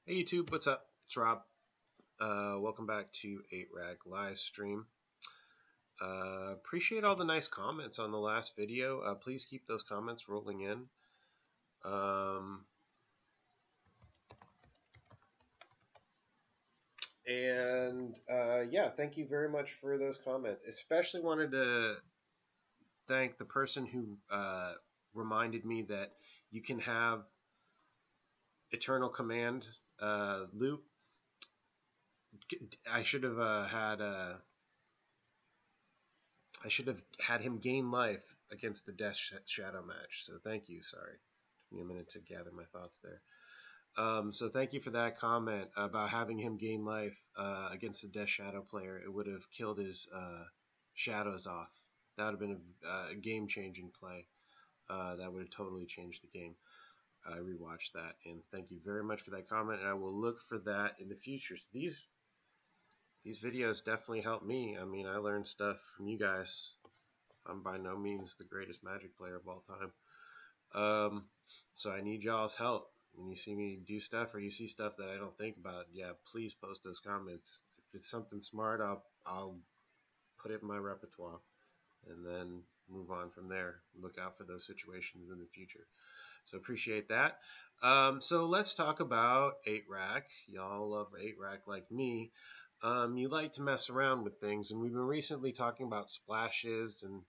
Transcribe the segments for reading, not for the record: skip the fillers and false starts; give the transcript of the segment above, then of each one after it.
Hey YouTube, what's up? It's Rob. Welcome back to MythRack live stream. Appreciate all the nice comments on the last video. Please keep those comments rolling in. Yeah, thank you very much for those comments. Especially wanted to thank the person who reminded me that you can have Eternal Command loop. I should have had him gain life against the Death Shadow match. So thank you. Sorry. Give me a minute to gather my thoughts there. So thank you for that comment about having him gain life against the Death Shadow player. It would have killed his shadows off. That would have been a game-changing play. That would have totally changed the game. I rewatched that, and thank you very much for that comment. And I will look for that in the future. So these videos definitely help me. I mean, I learned stuff from you guys. I'm by no means the greatest Magic player of all time. So I need y'all's help. When you see me do stuff or you see stuff that I don't think about, yeah, please post those comments. If it's something smart, I'll put it in my repertoire and then move on from there. Look out for those situations in the future. So appreciate that. So let's talk about MythRack. Y'all love MythRack like me. You like to mess around with things, and we've been recently talking about splashes and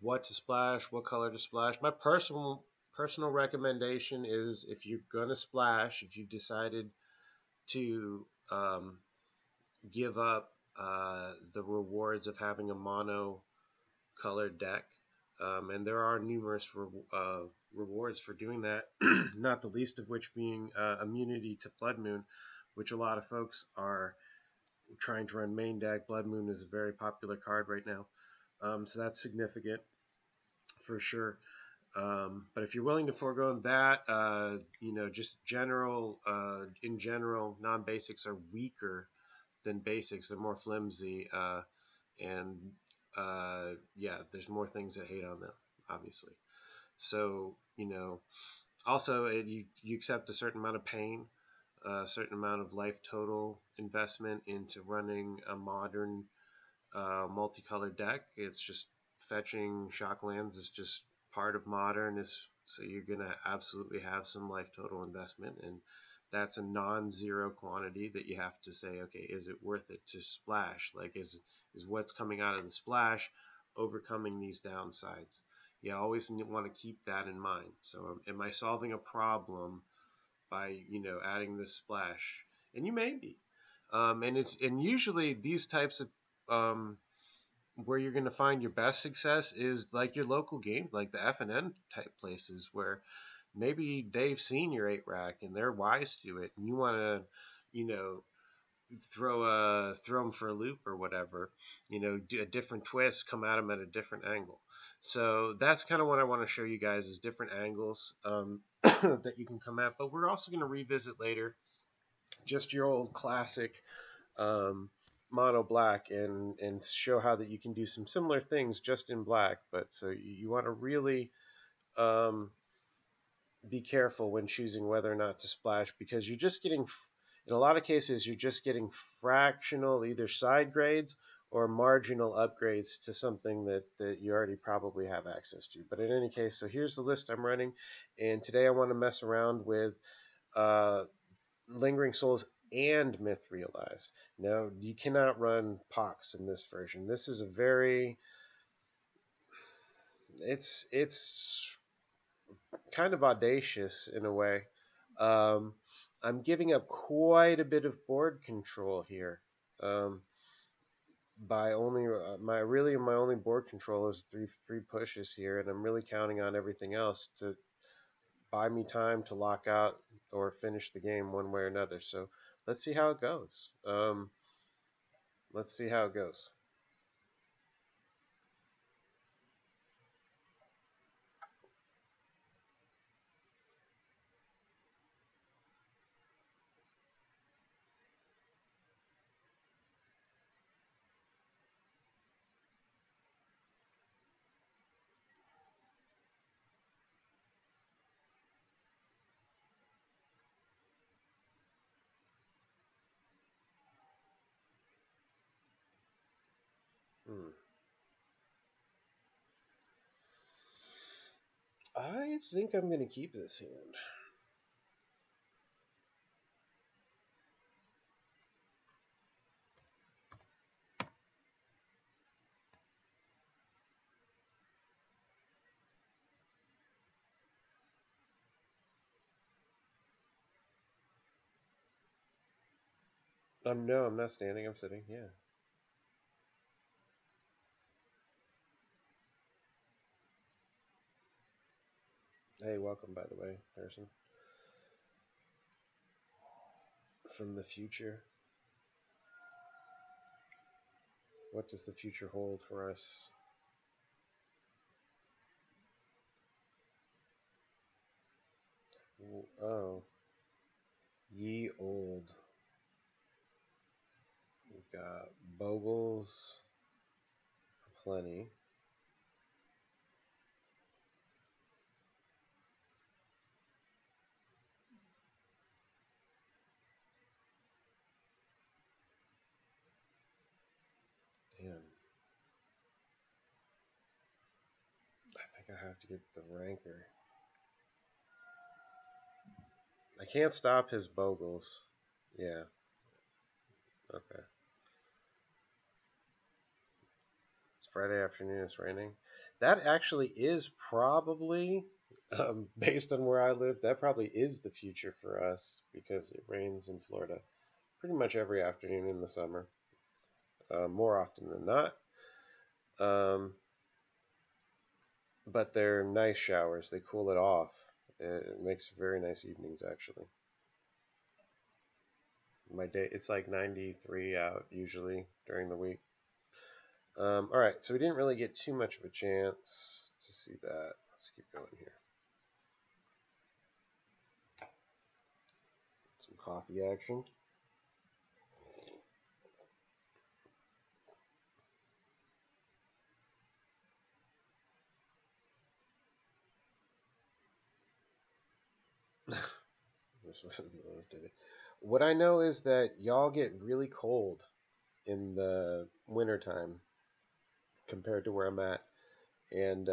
what to splash, what color to splash. My personal recommendation is if you're gonna splash, if you've decided to give up the rewards of having a mono colored deck, and there are numerous rewards for doing that, not the least of which being immunity to Blood Moon, which a lot of folks are trying to run main deck. Blood Moon is a very popular card right now. So that's significant for sure. But if you're willing to forego that, just in general, non-basics are weaker than basics. They're more flimsy, and yeah, there's more things that hate on them, obviously. So, also you accept a certain amount of pain, a certain amount of life total investment into running a modern multicolored deck. It's just fetching shocklands is just part of modern, is so you're gonna absolutely have some life total investment, and that's a non-zero quantity that you have to say, okay, is it worth it to splash? Like, is what's coming out of the splash overcoming these downsides? You always want to keep that in mind. So am I solving a problem by adding this splash? And you may be. And usually these types of where you're going to find your best success is like your local game, like the FNN type places where maybe they've seen your MythRack and they're wise to it, and you want to, throw them for a loop or whatever, do a different twist, come at them at a different angle. So that's kind of what I want to show you guys is different angles that you can come at. But we're also going to revisit later just your old classic mono black and show how that you can do some similar things just in black. But so you want to really be careful when choosing whether or not to splash, because you're just getting, in a lot of cases, you're just getting fractional either side grades or marginal upgrades to something that you already probably have access to. But in any case, so here's the list I'm running, and today I want to mess around with Lingering Souls and Myth Realized. Now, you cannot run Pox in this version. This is a very, it's kind of audacious in a way. I'm giving up quite a bit of board control here. By only my only board control is three pushes here, and I'm really counting on everything else to buy me time to lock out or finish the game one way or another. So let's see how it goes. Let's see how it goes. Hmm. I think I'm going to keep this hand. No, I'm not standing. I'm sitting. Yeah. Hey, welcome, by the way, Harrison. From the future. What does the future hold for us? Oh, ye old. We've got Bogles plenty. Damn. I think I have to get the Ranker. I can't stop his Bogles. Yeah. Okay. It's Friday afternoon. It's raining. That actually is probably, based on where I live, that probably is the future for us because it rains in Florida pretty much every afternoon in the summer, more often than not. Um, but they're nice showers. They cool it off. It makes very nice evenings, actually. My day, it's like 93 out usually during the week. All right, so we didn't really get too much of a chance to see that. Let's keep going here. Some coffee action. What I know is that y'all get really cold in the wintertime compared to where I'm at. And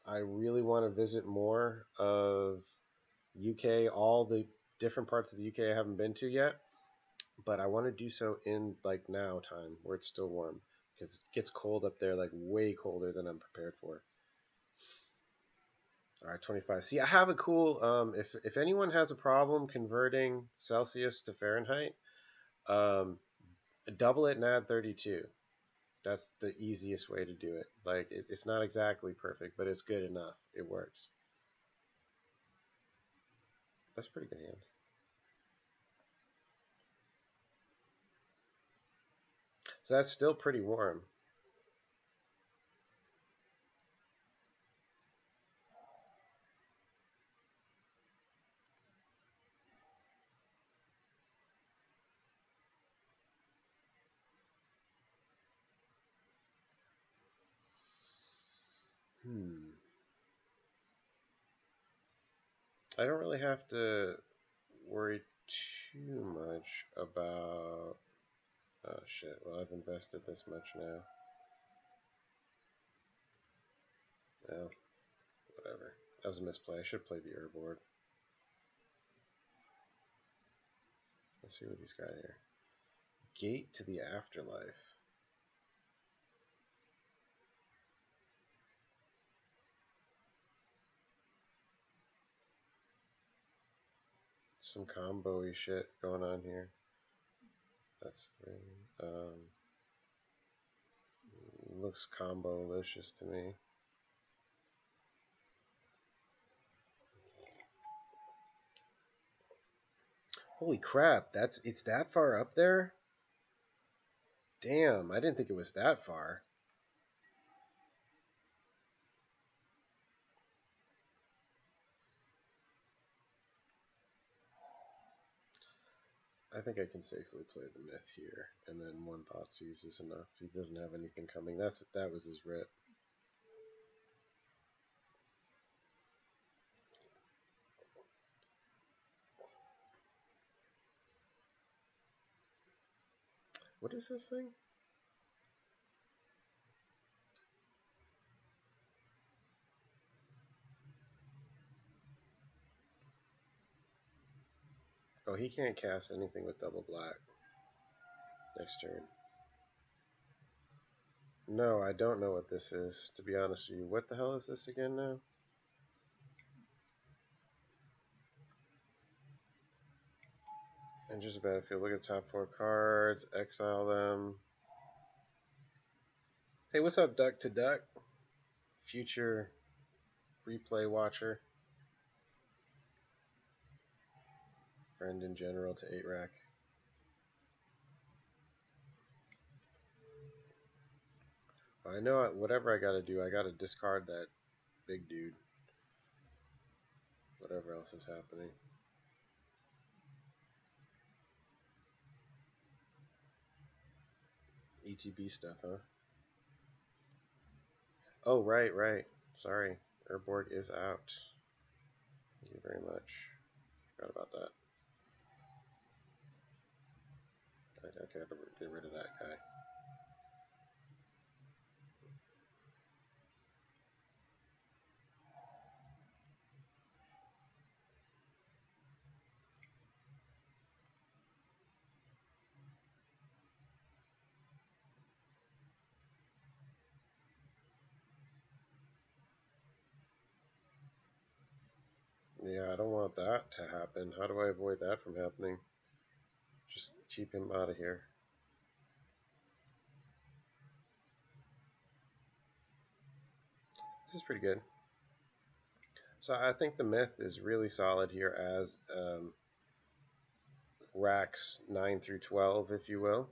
I really want to visit more of UK, all the different parts of the UK I haven't been to yet. But I want to do so in like now time where it's still warm because it gets cold up there, like way colder than I'm prepared for. All right, 25. See, I have a cool. If anyone has a problem converting Celsius to Fahrenheit, um, double it and add 32. That's the easiest way to do it. Like it's not exactly perfect, but it's good enough. It works. That's a pretty good hand. So that's still pretty warm. Hmm. I don't really have to worry too much about. Oh shit! Well, I've invested this much now. Well, whatever. That was a misplay. I should play the air board. Let's see what he's got here. Gate to the afterlife. Some combo-y shit going on here. That's three. Looks combo-licious to me. Holy crap! It's that far up there. Damn, I didn't think it was that far. I think I can safely play the myth here, and then one Thoughtseize is enough. He doesn't have anything coming. That was his rip. What is this thing? Oh, he can't cast anything with double black next turn. No, I don't know what this is, to be honest with you. What the hell is this again now? Enters the battlefield. Look at the top 4 cards. Exile them. Hey, what's up, Duck to Duck? Future replay watcher. Friend in general to 8-Rack. I know whatever I gotta do, I gotta discard that big dude. Whatever else is happening. ETB stuff, huh? Oh, right, right. Sorry. Urborg is out. Thank you very much. Forgot about that. I gotta get rid of that guy. Yeah, I don't want that to happen. How do I avoid that from happening? Just keep him out of here. This is pretty good. So I think the myth is really solid here as racks 9 through 12, if you will.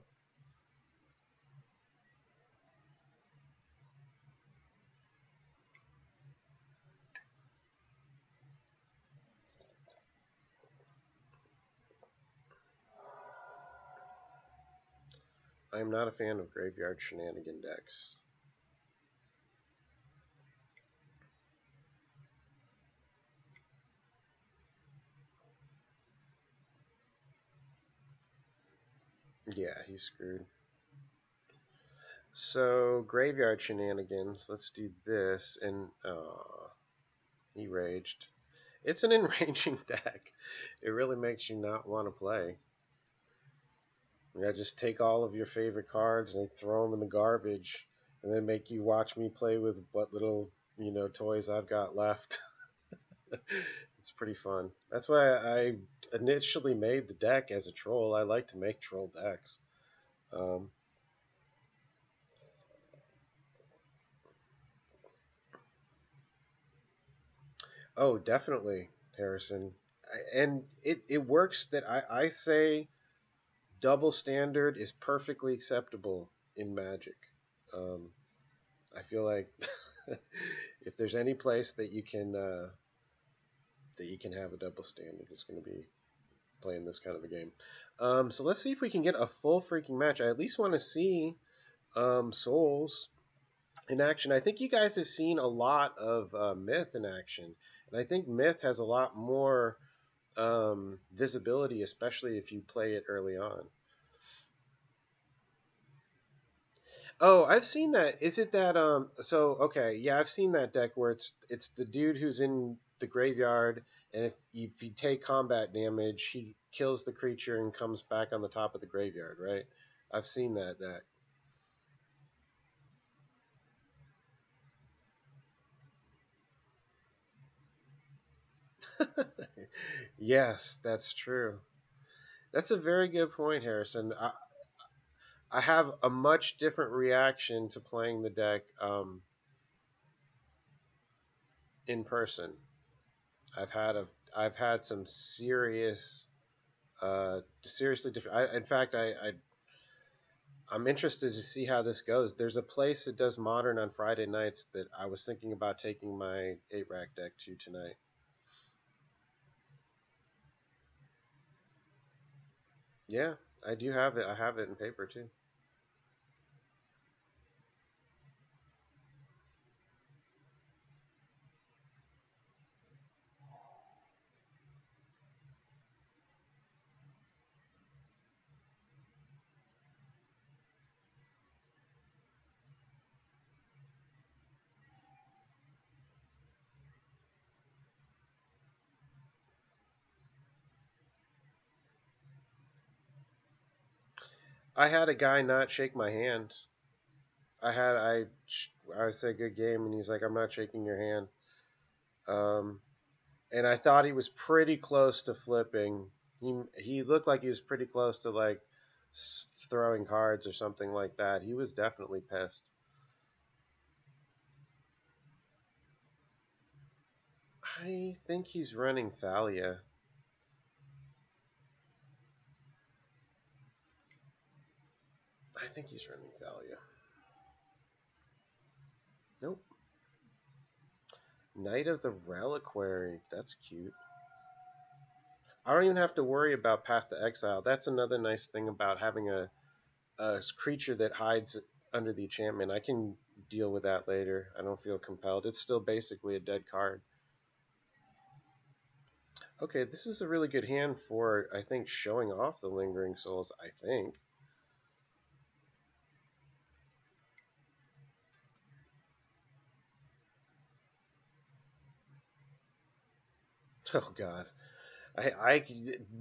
I am not a fan of graveyard shenanigan decks. Yeah, he's screwed. So, graveyard shenanigans. Let's do this. And, he raged. It's an enraging deck. It really makes you not want to play. I just take all of your favorite cards and I throw them in the garbage, and then make you watch me play with what little, toys I've got left. It's pretty fun. That's why I initially made the deck as a troll. I like to make troll decks. Oh, definitely, Harrison. And it works that I say double standard is perfectly acceptable in Magic. I feel like if there's any place that you can have a double standard, it's going to be playing this kind of a game. So let's see if we can get a full freaking match. I at least want to see Souls in action. I think you guys have seen a lot of Myth in action, and I think Myth has a lot more visibility, especially if you play it early on. Oh, I've seen that. Is it that so okay, yeah, I've seen that deck where it's the dude who's in the graveyard, and if you take combat damage, he kills the creature and comes back on the top of the graveyard, right? I've seen that deck. Yes, that's true. That's a very good point, Harrison. I have a much different reaction to playing the deck in person. I've had some seriously different. In fact, I'm interested to see how this goes. There's a place that does Modern on Friday nights that I was thinking about taking my 8-Rack deck to tonight. Yeah, I do have it. I have it in paper too. I had a guy not shake my hand. I said good game, and he's like, I'm not shaking your hand. Um, and I thought he was pretty close to flipping. He looked like he was pretty close to like throwing cards or something like that. He was definitely pissed. I think he's running Thalia. I think he's running Thalia. Nope. Knight of the Reliquary. That's cute. I don't even have to worry about Path to Exile. That's another nice thing about having a creature that hides under the enchantment. I can deal with that later. I don't feel compelled. It's still basically a dead card. Okay, this is a really good hand for, I think, showing off the Lingering Souls, I think. Oh, God.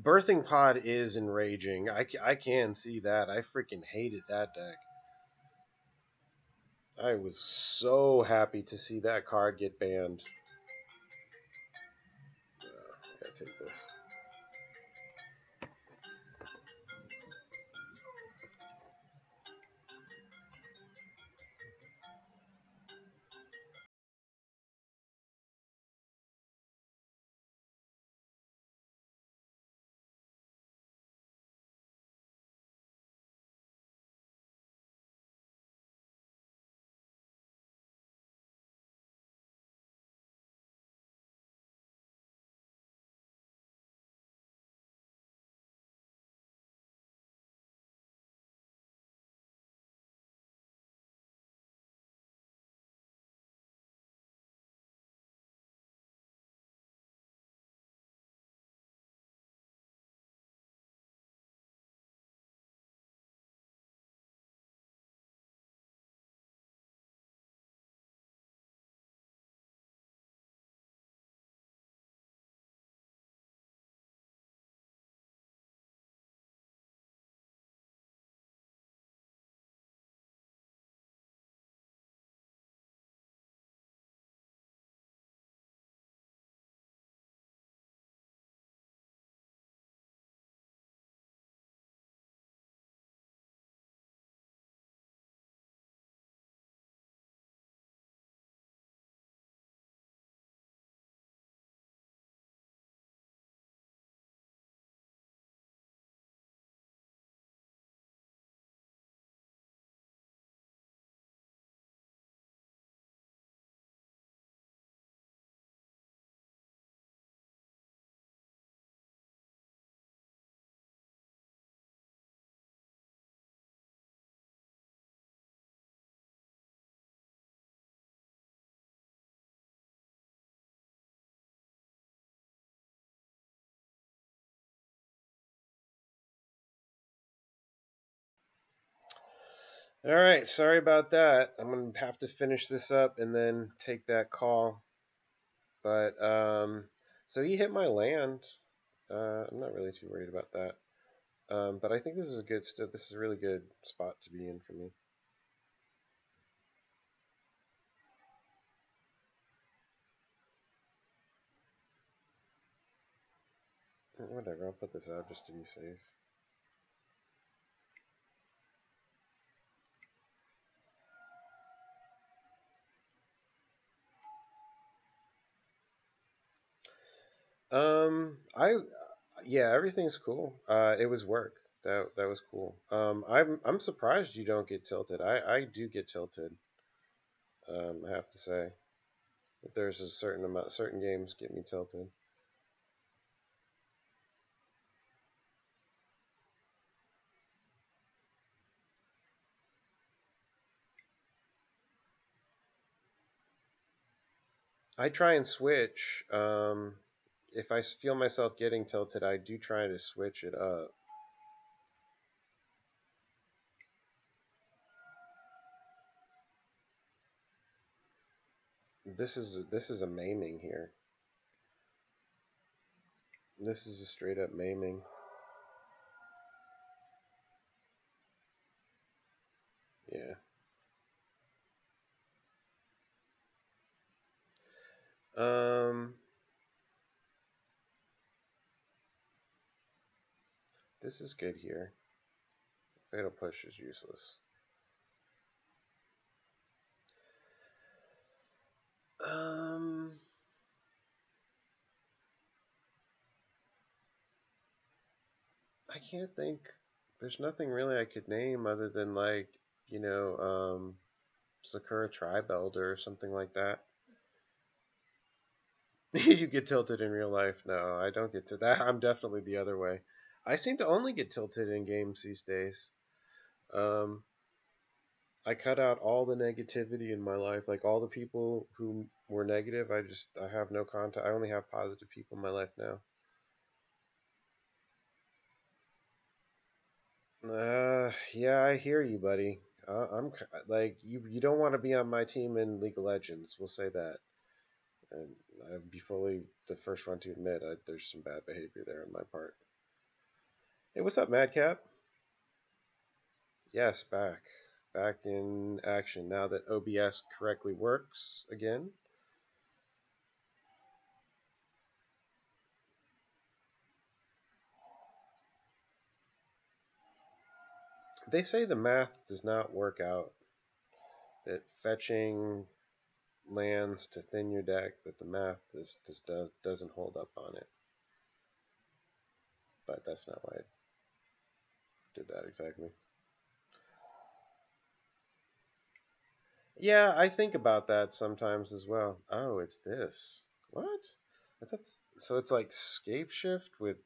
Birthing Pod is enraging. I can see that. I freaking hated that deck. I was so happy to see that card get banned. I gotta take this. All right, sorry about that. I'm gonna have to finish this up and then take that call. But so he hit my land. I'm not really too worried about that. But I think this is a good. This is a really good spot to be in for me. Whatever. I'll put this out just to be safe. I yeah, everything's cool. It was work. That was cool. I'm surprised you don't get tilted. I do get tilted. I have to say, but there's a certain amount. Certain games get me tilted. I try and switch. If I feel myself getting tilted, I do try to switch it up. This is a maiming here. This is a straight up maiming. Um, this is good here. Fatal Push is useless. Um, I can't think. There's nothing really I could name other than like, you know, Sakura Tribe Elder or something like that. You get tilted in real life. No, I don't get to that. I'm definitely the other way. I seem to only get tilted in games these days. Um, I cut out all the negativity in my life, like all the people who were negative. I have no contact. I only have positive people in my life now. Yeah, I hear you, buddy. Like you don't want to be on my team in League of Legends. We'll say that, and I'd be fully the first one to admit there's some bad behavior there on my part. Hey, what's up, Madcap? Yes, back in action now that OBS correctly works again. They say the math does not work out. That fetching lands to thin your deck, but the math doesn't hold up on it. But that's not why I did that exactly. Yeah, I think about that sometimes as well. Oh, it's this. What? I thought this, so it's like Scape Shift with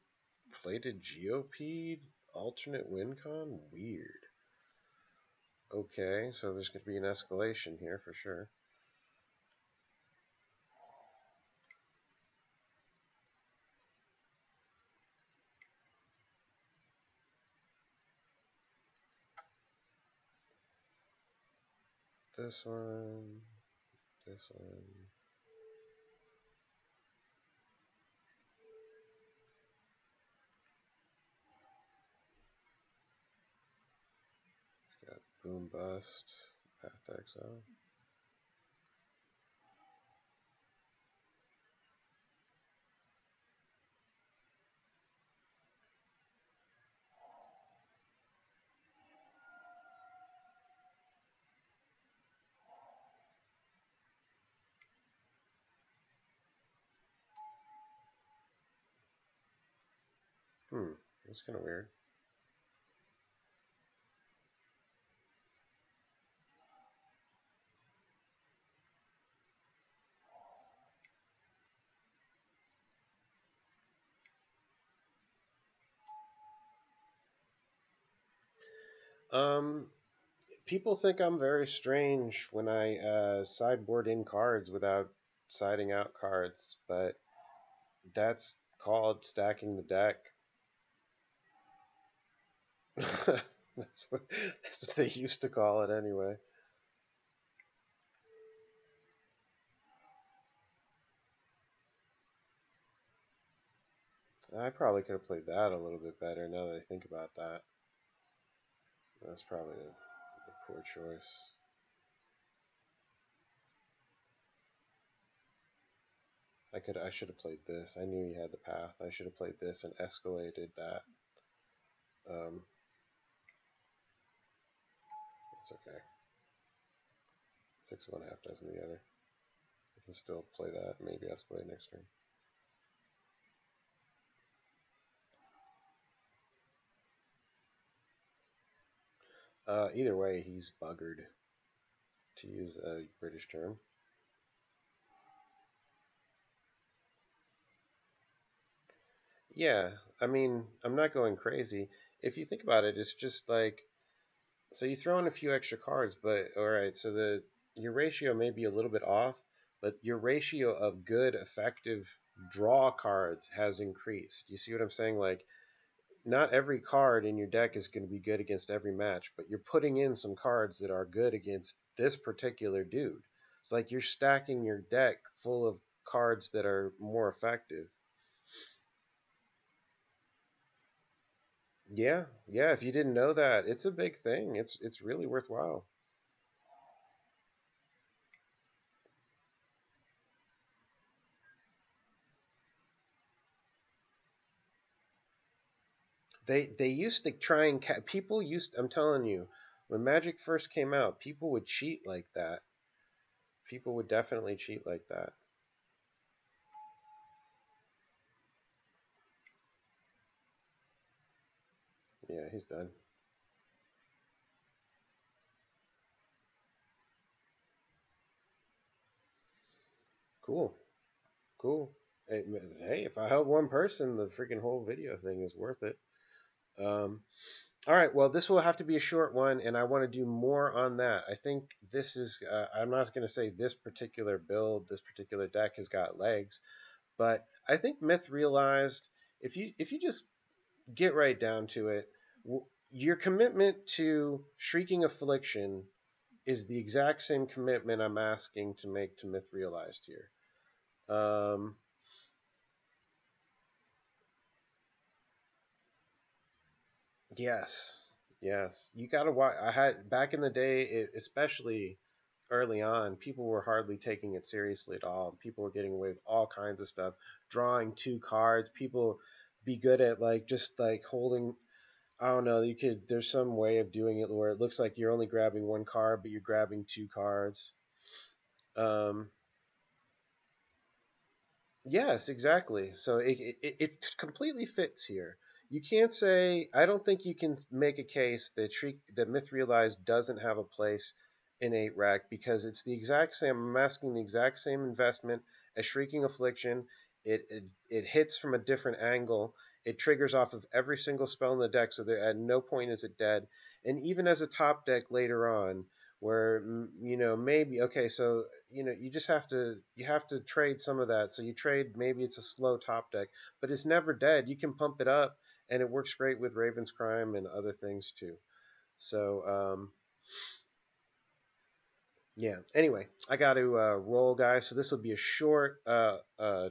plated GOP alternate win con? Weird. Okay, so there's going to be an escalation here for sure. This one, this one. Got Boom Bust, Path to Exile. That's kind of weird. Um, People think I'm very strange when I sideboard in cards without siding out cards, but that's called stacking the deck. That's what they used to call it anyway. I probably could have played that a little bit better now that I think about that. That's probably a poor choice. I should have played this. I knew he had the path. I should have played this and escalated that. Um, it's okay. 6 of one, half dozen the other. I can still play that. Maybe escalate next turn. Either way, he's buggered, to use a British term. Yeah, I mean, I'm not going crazy. If you think about it, it's just like, so you throw in a few extra cards, but all right, so your ratio may be a little bit off, but your ratio of good, effective draw cards has increased. You see what I'm saying? Like, not every card in your deck is going to be good against every match, but you're putting in some cards that are good against this particular dude. It's like you're stacking your deck full of cards that are more effective. Yeah, yeah. If you didn't know that, it's a big thing. It's really worthwhile. They used to try and people used. I'm telling you, when Magic first came out, people would cheat like that. People would definitely cheat like that. Yeah, he's done. Cool, cool. Hey, if I help one person, the freaking whole video thing is worth it. Um, all right, well, this will have to be a short one, and I want to do more on that. I think this is. I'm not going to say this particular build, this particular deck has got legs, but I think Myth realized if you just get right down to it, your commitment to Shrieking Affliction is the exact same commitment I'm asking to make to Myth Realized here. Um, yes, yes, you gotta watch. I had back in the day, especially early on, people were hardly taking it seriously at all. People were getting away with all kinds of stuff, drawing two cards. People be good at like just like holding. I don't know. You could. There's some way of doing it where it looks like you're only grabbing one card, but you're grabbing two cards. Um, Yes, exactly. So it completely fits here. You can't say I don't think you can make a case that that Myth Realized doesn't have a place in 8 rack because it's the exact same. I'm asking the exact same investment as Shrieking Affliction. It hits from a different angle. It triggers off of every single spell in the deck, so there at no point is it dead. And even as a top deck later on, where maybe okay, so you just have to trade some of that. So you trade, maybe it's a slow top deck, but it's never dead. You can pump it up, and it works great with Raven's Crime and other things too. So yeah. Anyway, I got to roll, guys. So this will be a short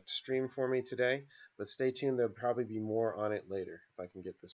stream for me today, but stay tuned. There'll probably be more on it later if I can get this.